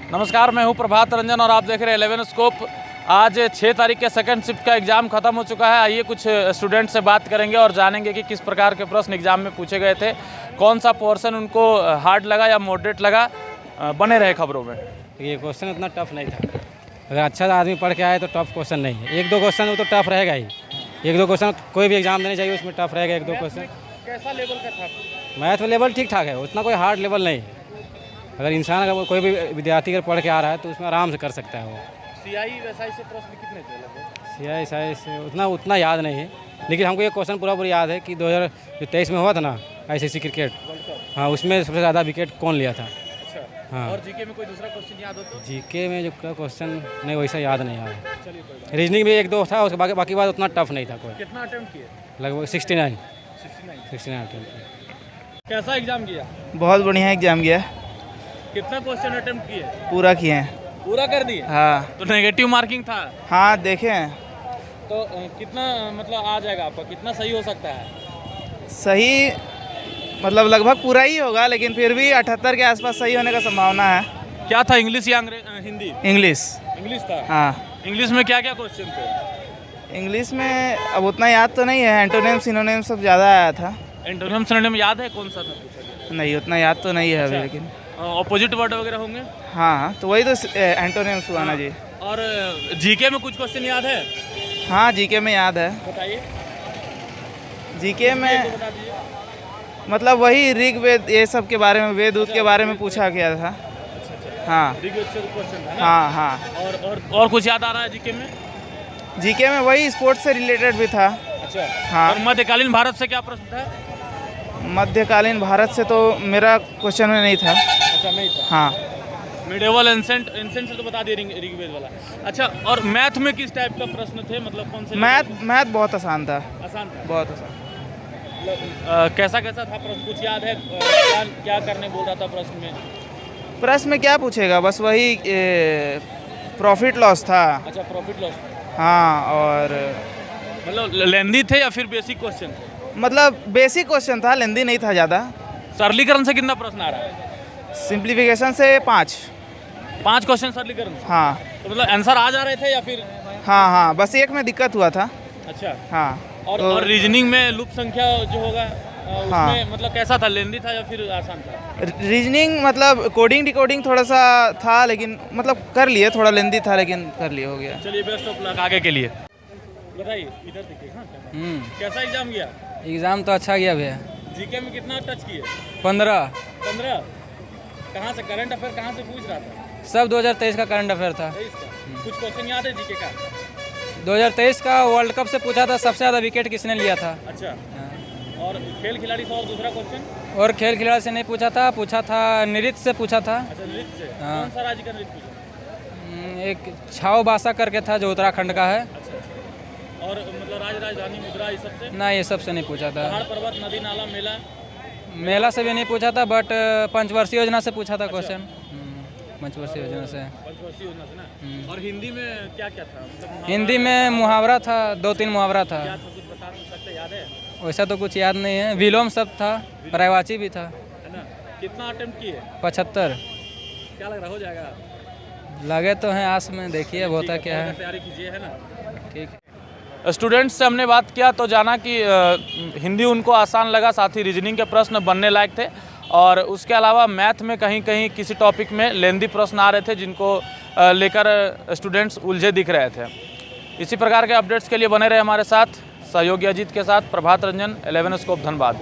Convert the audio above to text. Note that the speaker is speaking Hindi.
नमस्कार, मैं हूं प्रभात रंजन और आप देख रहे हैं 11 स्कोप। आज 6 तारीख के सेकंड शिफ्ट का एग्ज़ाम खत्म हो चुका है। आइए कुछ स्टूडेंट से बात करेंगे और जानेंगे कि किस प्रकार के प्रश्न एग्ज़ाम में पूछे गए थे, कौन सा पोर्शन उनको हार्ड लगा या मॉडरेट लगा। बने रहे खबरों में। ये क्वेश्चन उतना टफ नहीं था। अगर अच्छा आदमी पढ़ के आए तो टफ क्वेश्चन नहीं है। एक दो क्वेश्चन वो तो टफ रहेगा ही। एक दो क्वेश्चन कोई भी एग्जाम देने चाहिए उसमें टफ रहेगा। एक दो क्वेश्चन कैसा लेवल का था? मैथ में लेवल ठीक ठाक है, उतना कोई हार्ड लेवल नहीं है। अगर इंसान अगर कोई भी विद्यार्थी अगर पढ़ के आ रहा है तो उसमें आराम से कर सकता है वो। CI वैसाई से प्रश्न कितने थे लगभग? CI से उतना याद नहीं है, लेकिन हमको ये क्वेश्चन पूरा याद है कि 2023 में हुआ था ना ICC क्रिकेट, हाँ उसमें सबसे ज़्यादा विकेट कौन लिया था। अच्छा, हाँ। और जीके में कोई दूसरा क्वेश्चन याद हो तो? जीके में जो क्वेश्चन नहीं वैसा याद नहीं आ रहा। चलिए कोई बात। रीजनिंग भी एक दो था, उसके बाकी बात उतना टफ नहीं था कोई। कितना अटेम्प्ट किए? लगभग 69 69। अटेम्प्ट। कैसा एग्जाम किया? बहुत बढ़िया एग्जाम गया। कितना क्वेश्चन अटेम्प्ट किए? पूरा किए हैं। पूरा कर दिए? हाँ तो नेगेटिव मार्किंग था हाँ देखे हैं। तो कितना मतलब आ जाएगा आपका, कितना सही हो सकता है? सही मतलब लगभग पूरा ही होगा, लेकिन फिर भी 78 के आसपास सही होने का संभावना है। क्या था, इंग्लिश या हिंदी? इंग्लिश। इंग्लिश था। हाँ इंग्लिश में क्या क्या क्वेश्चन थे? इंग्लिश में अब उतना याद तो नहीं है, एंटोनिम सिनोनिम सब ज़्यादा आया था। एंटोनिम सिनोनिम याद है कौन सा था पूछा? नहीं उतना याद तो नहीं है अभी, अच्छा। लेकिन ऑपोजिट वर्ड वगैरह होंगे? हाँ तो वही तो एंटोनिम्स हुआ ना जी। और जीके में कुछ क्वेश्चन याद है? हाँ जीके में याद है। बताइए। जीके में तो बता दीजिए। मतलब वही ऋग्वेद ये सब के बारे में, वेद उद के बारे में पूछा गया था। हाँ ऋग्वेद से क्वेश्चन था ना? हाँ हाँ। और कुछ याद आ रहा है जीके में? जीके में वही स्पोर्ट्स से रिलेटेड भी था। अच्छा। हाँ। और मध्यकालीन भारत से क्या प्रश्न था? मध्यकालीन भारत से तो मेरा क्वेश्चन में नहीं था। अच्छा, नहीं था। हाँ मिडेवल एंसेंट से तो बता दिए ऋग्वेद वाला। अच्छा, और मैथ में किस टाइप का प्रश्न थे, मतलब कौन से? मैथ बहुत आसान था। आसान था? बहुत आसान। कैसा था प्रश्न, कुछ याद है? क्या करने बोल रहा था प्रश्न में? प्रश्न में क्या पूछेगा, बस वही प्रॉफिट लॉस था। अच्छा, प्रॉफिट लॉस। हाँ और मतलब लेंदी थे या फिर बेसिक क्वेश्चन थे? मतलब बेसिक क्वेश्चन था, लेंदी नहीं था ज़्यादा। सरलीकरण से कितना प्रश्न आ रहा है? सिंप्लीफिकेशन से 5 क्वेश्चन सरलीकरण से? हाँ तो मतलब आंसर आ जा रहे थे या फिर? हाँ बस एक में दिक्कत हुआ था। अच्छा। हाँ और रीजनिंग में लूप संख्या जो होगा उसमें हाँ। मतलब कैसा था, लेंदी था या फिर आसान था? रीजनिंग मतलब कोडिंग डिकोडिंग थोड़ा सा था, लेकिन मतलब कर लिए, थोड़ा लेंदी था लेकिन कर लिए, हो गया। चलिए, बेस्ट ऑफ लक आगे के लिए। बताइए, इधर देखिए। हाँ, कैसा एग्जाम गया? एग्ज़ाम तो अच्छा गया भैया। जीके में कितना टच किए? 15 कहाँ से करंट अफेयर कहाँ से पूछ रहा था? सब 2023 का करंट अफेयर था। 23 का। कुछ क्वेश्चन याद है जीके का? 2023 का वर्ल्ड कप से पूछा था, सबसे ज़्यादा विकेट किसने लिया था। अच्छा। और खेल खिलाड़ी से और दूसरा क्वेश्चन? और खेल खिलाड़ी से नहीं पूछा था नृत्य से पूछा था। अच्छा, नृत्य से। हाँ। कौन सा राज्य का नृत्य पूछा? एक छाव बासा करके था जो उत्तराखंड का है। अच्छा। और मतलब राजधानी मुद्रा, ये सबसे? ना, ये सबसे नहीं पूछा था। पहाड़ पर्वत नदी नाला मेला से भी नहीं पूछा था, बट पंचवर्षीय योजना से पूछा था क्वेश्चन। पंचवर्षीय योजना से। पंचवर्षीय योजना से ना? और हिंदी में क्या क्या था? मतलब हिंदी में मुहावरा था, 2-3 मुहावरा था। क्या था, कुछ बता सकते, याद है? वैसा तो कुछ याद नहीं है। विलोम शब्द था, पर्यायवाची भी था। है ना? कितना अटेम्प्ट किए? 75। क्या लग रहा हो जाएगा? लगे तो हैं आस में, देखिए अब होता क्या है। तैयारी कीजिए, है ना? ठीक है। स्टूडेंट्स से हमने बात किया तो जाना कि हिंदी उनको आसान लगा, साथ ही रीजनिंग के प्रश्न बनने लायक थे, और उसके अलावा मैथ में कहीं कहीं किसी टॉपिक में लेंदी प्रश्न आ रहे थे जिनको लेकर स्टूडेंट्स उलझे दिख रहे थे। इसी प्रकार के अपडेट्स के लिए बने रहे हमारे साथ। सहयोगी अजीत के साथ प्रभात रंजन, 11 स्कोप, धनबाद।